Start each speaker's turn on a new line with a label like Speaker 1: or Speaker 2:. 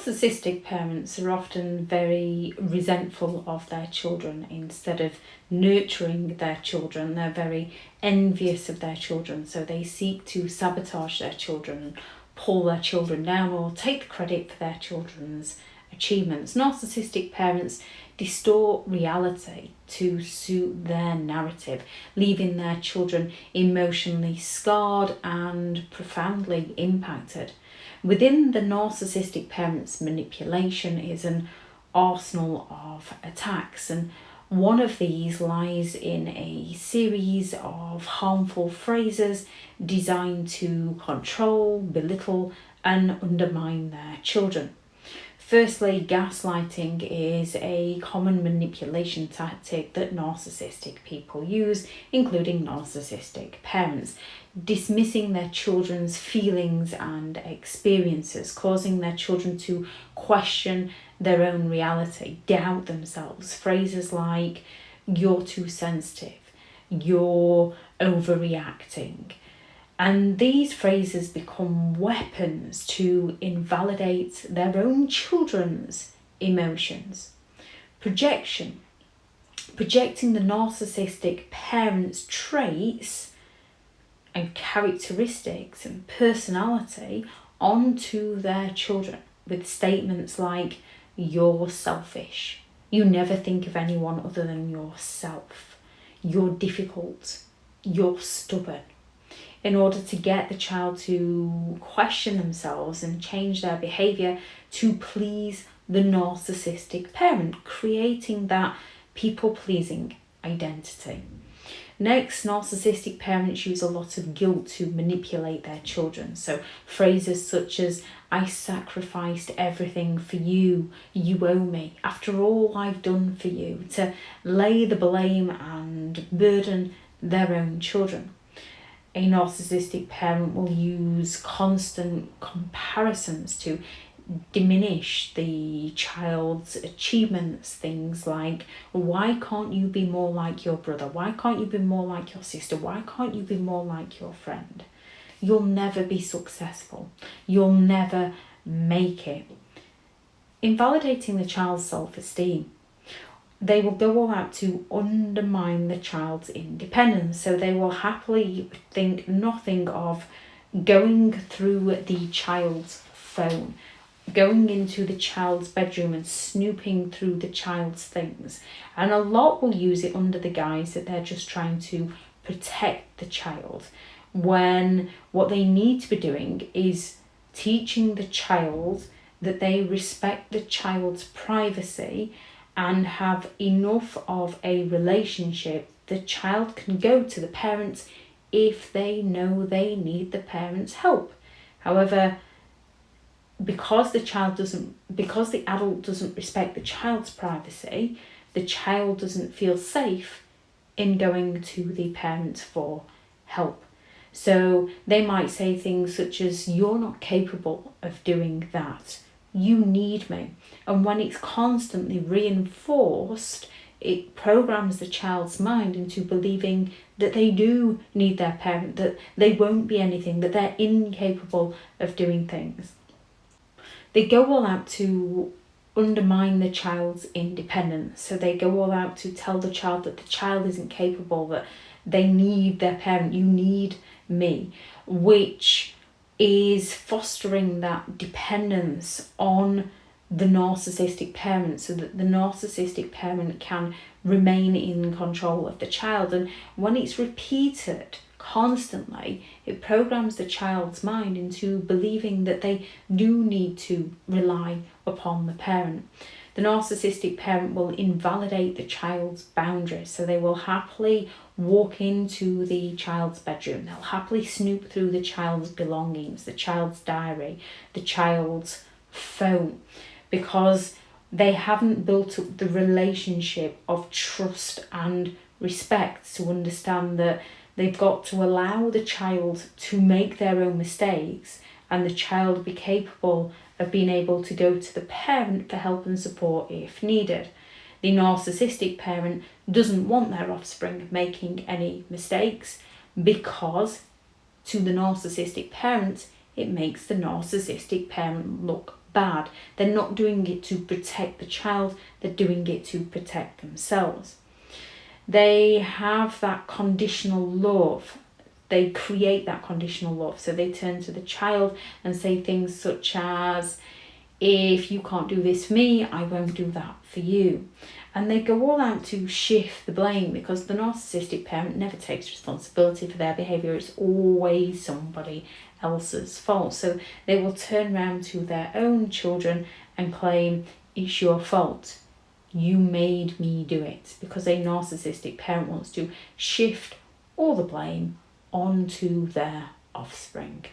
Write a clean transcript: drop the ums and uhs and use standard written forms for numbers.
Speaker 1: Narcissistic parents are often very resentful of their children. Instead of nurturing their children, they're very envious of their children, so they seek to sabotage their children and pull their children down or take the credit for their children's achievements. Narcissistic parents distort reality to suit their narrative, leaving their children emotionally scarred and profoundly impacted. Within the narcissistic parents, manipulation is an arsenal of attacks, and one of these lies in a series of harmful phrases designed to control, belittle, and undermine their children. Firstly, gaslighting is a common manipulation tactic that narcissistic people use, including narcissistic parents, dismissing their children's feelings and experiences, causing their children to question their own reality, doubt themselves. Phrases like, "You're too sensitive," "You're overreacting." And these phrases become weapons to invalidate their own children's emotions. Projecting the narcissistic parents' traits and characteristics and personality onto their children with statements like, "You're selfish," "You never think of anyone other than yourself," "You're difficult," "You're stubborn," in order to get the child to question themselves and change their behaviour to please the narcissistic parent, creating that people-pleasing identity. Next, narcissistic parents use a lot of guilt to manipulate their children. So phrases such as, "I sacrificed everything for you, you owe me, after all I've done for you," to lay the blame and burden their own children. A narcissistic parent will use constant comparisons to diminish the child's achievements. Things like, "Why can't you be more like your brother? Why can't you be more like your sister? Why can't you be more like your friend? You'll never be successful. You'll never make it." Invalidating the child's self-esteem. They will go all out to undermine the child's independence. So they will happily think nothing of going through the child's phone, going into the child's bedroom and snooping through the child's things. And a lot will use it under the guise that they're just trying to protect the child, when what they need to be doing is teaching the child that they respect the child's privacy and have enough of a relationship. The child can go to the parents if they know they need the parents' help. However, because the adult doesn't respect the child's privacy, the child doesn't feel safe in going to the parents for help. So they might say things such as, "You're not capable of doing that. You need me." And when it's constantly reinforced, it programs the child's mind into believing that they do need their parent, that they won't be anything, that they're incapable of doing things. They go all out to undermine the child's independence. So they go all out to tell the child that the child isn't capable, that they need their parent, "You need me," which is fostering that dependence on the narcissistic parent, so that the narcissistic parent can remain in control of the child. And when it's repeated constantly, it programs the child's mind into believing that they do need to rely upon the parent. The narcissistic parent will invalidate the child's boundaries, so they will happily walk into the child's bedroom. They'll happily snoop through the child's belongings, the child's diary, the child's phone, because they haven't built up the relationship of trust and respect to understand that they've got to allow the child to make their own mistakes and the child be capable of being able to go to the parent for help and support if needed. The narcissistic parent doesn't want their offspring making any mistakes, because to the narcissistic parent, it makes the narcissistic parent look bad. They're not doing it to protect the child, they're doing it to protect themselves. They have that conditional love. They create that conditional love. So they turn to the child and say things such as, if you can't do this for me, I won't do that for you. And they go all out to shift the blame, because the narcissistic parent never takes responsibility for their behaviour. It's always somebody else's fault. So they will turn around to their own children and claim, it's your fault. You made me do it. Because a narcissistic parent wants to shift all the blame onto their offspring.